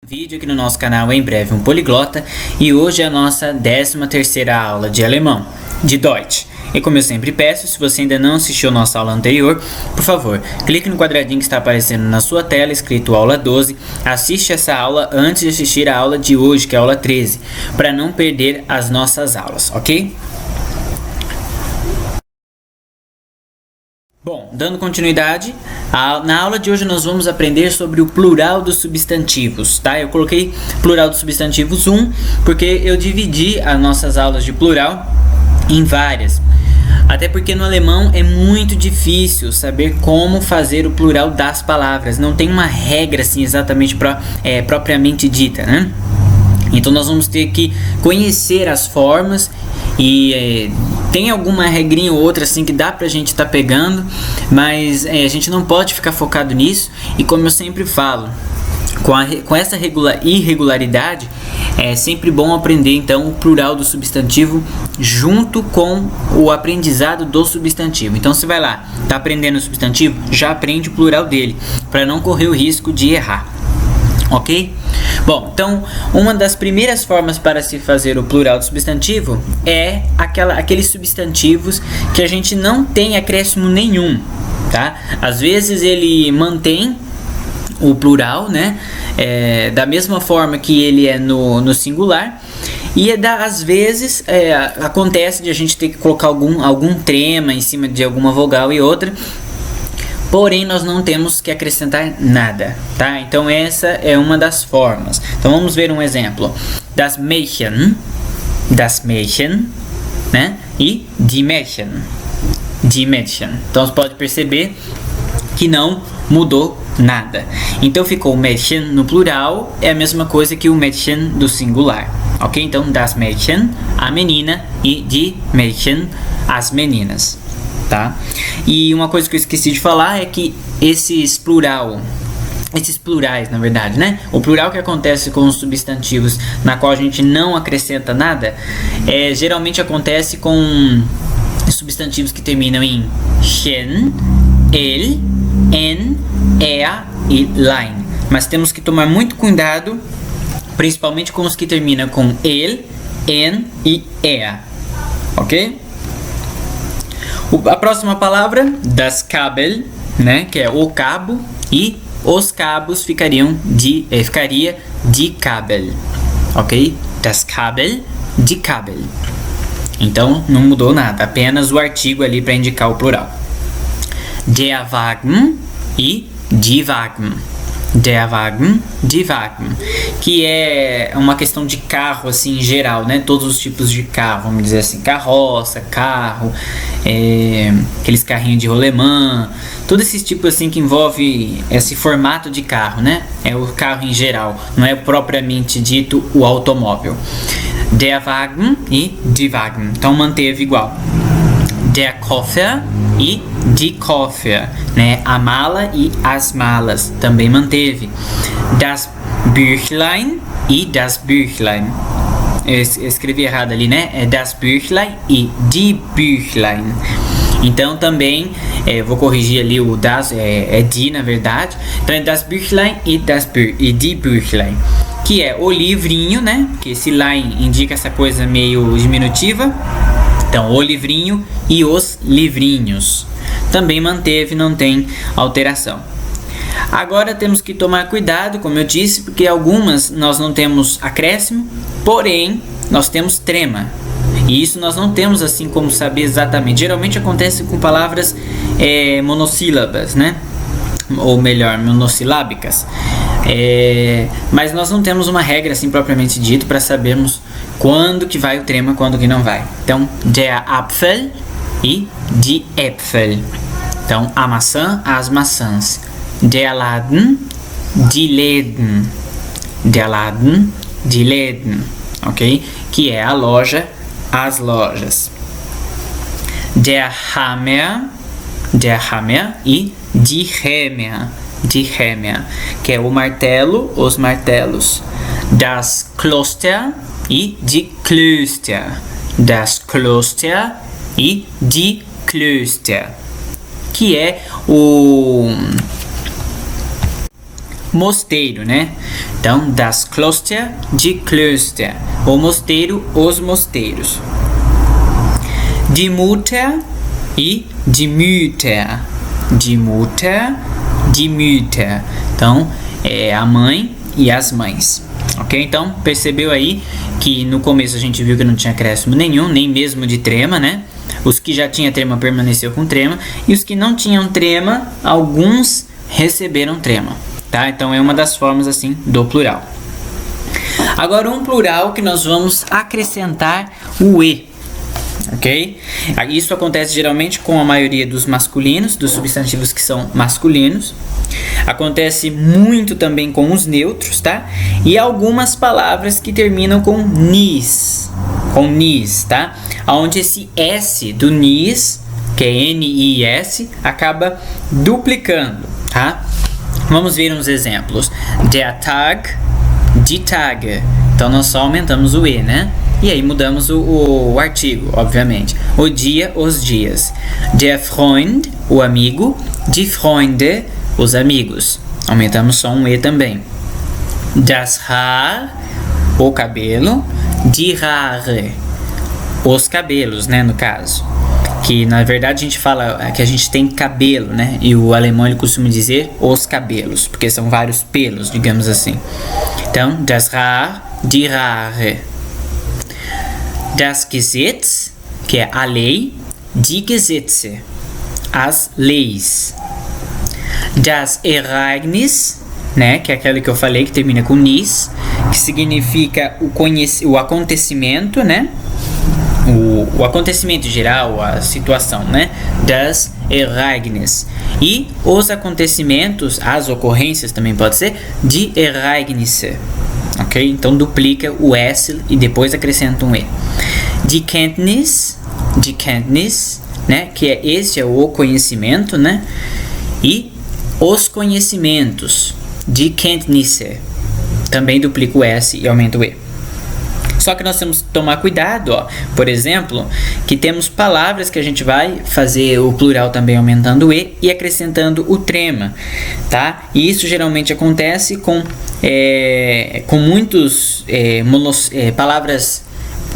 Vídeo aqui no nosso canal Em Breve um Poliglota, e hoje é a nossa 13ª aula de alemão, de Deutsch. E como eu sempre peço, se você ainda não assistiu a nossa aula anterior, por favor, clique no quadradinho que está aparecendo na sua tela, escrito aula 12, assiste essa aula antes de assistir a aula de hoje, que é a aula 13, para não perder as nossas aulas, ok? Bom, dando continuidade, na aula de hoje nós vamos aprender sobre o plural dos substantivos, tá? Eu coloquei plural dos substantivos 1, porque eu dividi as nossas aulas de plural em várias. Até porque no alemão é muito difícil saber como fazer o plural das palavras. Não tem uma regra assim exatamente propriamente dita, né? Então nós vamos ter que conhecer as formas e tem alguma regrinha ou outra assim que dá pra gente estar pegando, mas a gente não pode ficar focado nisso. E como eu sempre falo, com essa irregularidade, é sempre bom aprender então o plural do substantivo junto com o aprendizado do substantivo. Então você vai lá, tá aprendendo o substantivo, já aprende o plural dele, para não correr o risco de errar. Ok? Bom, então uma das primeiras formas para se fazer o plural do substantivo é aqueles substantivos que a gente não tem acréscimo nenhum, tá? Às vezes ele mantém o plural, né? Da mesma forma que ele é no singular. E às vezes acontece de a gente ter que colocar algum trema em cima de alguma vogal e outra. Porém, nós não temos que acrescentar nada, tá? Então, essa é uma das formas. Então, vamos ver um exemplo. Das Mädchen, né? E die Mädchen. Então, você pode perceber que não mudou nada. Então, ficou Mädchen no plural, é a mesma coisa que o Mädchen do singular. Ok? Então, das Mädchen, a menina, e die Mädchen, as meninas. Tá? E uma coisa que eu esqueci de falar é que esses plurais, na verdade, né? O plural que acontece com os substantivos na qual a gente não acrescenta nada, geralmente acontece com substantivos que terminam em chen, el, en, ea e lein. Mas temos que tomar muito cuidado, principalmente com os que terminam com el, en e ea. Ok? A próxima palavra, das Kabel, né, que é o cabo, e os cabos ficaria die Kabel, ok? Das Kabel, die Kabel. Então, não mudou nada, apenas o artigo ali para indicar o plural. Der Wagen e die Wagen. Der Wagen, die Wagen, que é uma questão de carro assim em geral, né? Todos os tipos de carro, vamos dizer assim, carroça, carro, aqueles carrinhos de rolemã, todos esses tipos assim que envolve esse formato de carro, né? É o carro em geral, não é propriamente dito o automóvel. Der Wagen e die Wagen, então manteve igual. Der Koffer e die Koffer, né? A mala e as malas também manteve. Das Büchlein e das Büchlein. Eu escrevi errado ali, né? É das Büchlein e die Büchlein. Então também vou corrigir ali o das, die na verdade. Então é das Büchlein e die Büchlein, que é o livrinho, né? Que esse line indica essa coisa meio diminutiva. Então, o livrinho e os livrinhos. Também manteve, não tem alteração. Agora temos que tomar cuidado, como eu disse, porque algumas nós não temos acréscimo, porém nós temos trema. E isso nós não temos assim como saber exatamente. Geralmente acontece com palavras monossílabas, né? Ou melhor, monossilábicas. Mas nós não temos uma regra assim propriamente dito para sabermos quando que vai o trema, quando que não vai. Então, der Apfel e die Äpfel. Então, a maçã, as maçãs. Der Laden, die Läden. Der Laden, die Läden. Ok? Que é a loja, as lojas. Der Hammer e die Hämmer. Die Hämmer, que é o martelo, os martelos. Das Kloster e die Klöster. Das Kloster e die Klöster, que é mosteiro, né? Então, das Kloster, die Klöster. O mosteiro, os mosteiros. Die Mutter e die Mütter. Die Mutter, die Mütter. Então, é a mãe e as mães. Ok? Então, percebeu aí que no começo a gente viu que não tinha acréscimo nenhum, nem mesmo de trema, né? Os que já tinham trema permaneceu com trema. E os que não tinham trema, alguns receberam trema. Tá? Então, é uma das formas, assim, do plural. Agora, um plural que nós vamos acrescentar o E. Ok? Isso acontece geralmente com a maioria dos masculinos, dos substantivos que são masculinos. Acontece muito também com os neutros, tá? E algumas palavras que terminam com nis, tá? Onde esse S do nis, que é N-I-S, acaba duplicando, tá? Vamos ver uns exemplos. Der Tag, die Tage. Então nós só aumentamos o E, né? E aí mudamos o artigo, obviamente. O dia, os dias. Der Freund, o amigo. Die Freunde, os amigos. Aumentamos só um E também. Das Haar, o cabelo. Die Haare, os cabelos, né, no caso. Que na verdade a gente fala que a gente tem cabelo, né? E o alemão ele costuma dizer os cabelos, porque são vários pelos, digamos assim. Então, das Haar, die Haare. Das Gesetz, que é a lei. Die Gesetze, as leis. Das Ereignis, né, que é aquela que eu falei que termina com nis, que significa o acontecimento, né? O acontecimento geral, a situação, né? Das Ereignis. E os acontecimentos, as ocorrências também pode ser, de Ereignisse. Ok? Então duplica o S e depois acrescenta um E. Die Kenntnis, né? Que é esse é o conhecimento, né? E os conhecimentos, die Kenntnisse. Também duplica o S e aumenta o E. Só que nós temos que tomar cuidado, ó. Por exemplo, que temos palavras que a gente vai fazer o plural também aumentando o E e acrescentando o trema, tá? E isso geralmente acontece com muitos palavras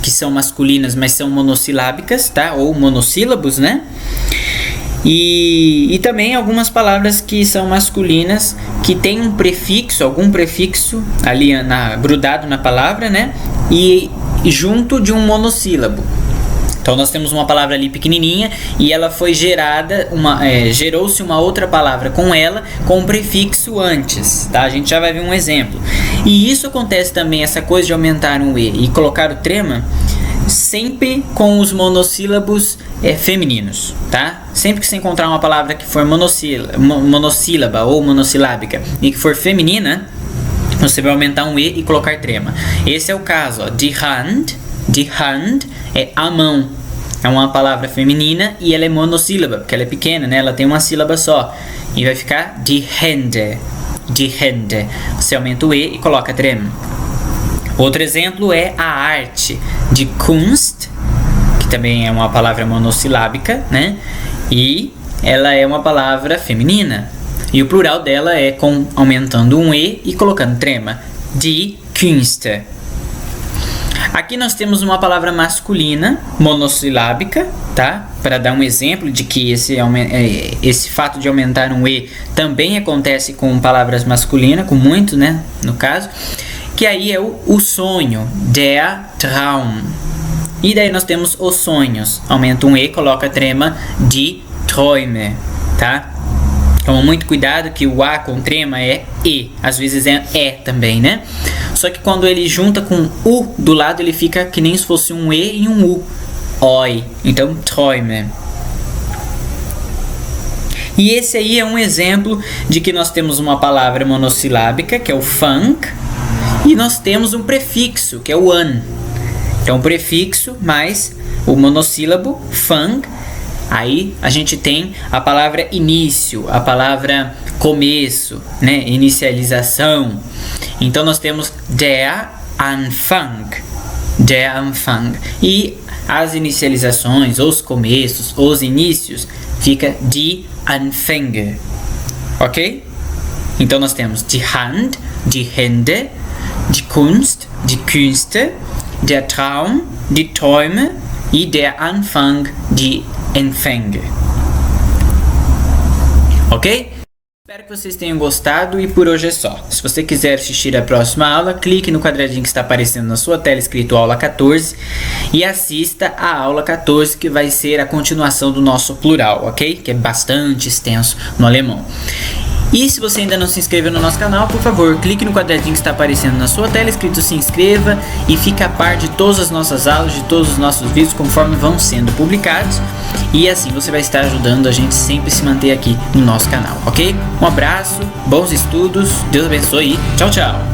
que são masculinas, mas são monossilábicas, tá? Ou monossílabos, né? E também algumas palavras que são masculinas, que tem um prefixo, algum prefixo ali grudado na palavra, né? E junto de um monossílabo. Então nós temos uma palavra ali pequenininha e ela foi gerou-se uma outra palavra com ela, com um prefixo antes, tá? A gente já vai ver um exemplo. E isso acontece também, essa coisa de aumentar um E e colocar o trema, sempre com os monossílabos femininos, tá? Sempre que você encontrar uma palavra que for monossílaba ou monossilábica e que for feminina, você vai aumentar um E e colocar trema. Esse é o caso, ó. Die Hand é a mão. É uma palavra feminina e ela é monossílaba, porque ela é pequena, né? Ela tem uma sílaba só. E vai ficar die Hände. Você aumenta o E e coloca trema. Outro exemplo é a arte, de Kunst, que também é uma palavra monossilábica, né? E ela é uma palavra feminina. E o plural dela é aumentando um E e colocando trema. Die Künste. Aqui nós temos uma palavra masculina, monossilábica, tá? Para dar um exemplo de que esse fato de aumentar um E também acontece com palavras masculinas, com muito, né? No caso. Que aí é o sonho, der Traum. E daí nós temos os sonhos. Aumenta um E, coloca trema, die Träume, tá? Toma muito cuidado que o A com trema é E. Às vezes é E também, né? Só que quando ele junta com U do lado, ele fica que nem se fosse um E e um U. Oi. Então, Träume. E esse aí é um exemplo de que nós temos uma palavra monossilábica, que é o funk, e nós temos um prefixo, que é o an. Então, o prefixo mais o monossílabo, funk. Aí a gente tem a palavra início, a palavra começo, né? Inicialização. Então nós temos der Anfang. E as inicializações, os começos, os inícios, fica die Anfänge. Ok? Então nós temos die Hand, die Hände, die Kunst, die Künste, der Traum, die Träume e der Anfang, die Anfänge. Ok? Espero que vocês tenham gostado e por hoje é só. Se você quiser assistir a próxima aula, clique no quadradinho que está aparecendo na sua tela escrito aula 14 e assista a aula 14, que vai ser a continuação do nosso plural, ok? Que é bastante extenso no alemão. E se você ainda não se inscreveu no nosso canal, por favor, clique no quadradinho que está aparecendo na sua tela escrito se inscreva e fique a par de todas as nossas aulas, de todos os nossos vídeos conforme vão sendo publicados. E assim você vai estar ajudando a gente sempre se manter aqui no nosso canal, ok? Um abraço, bons estudos, Deus abençoe e tchau, tchau!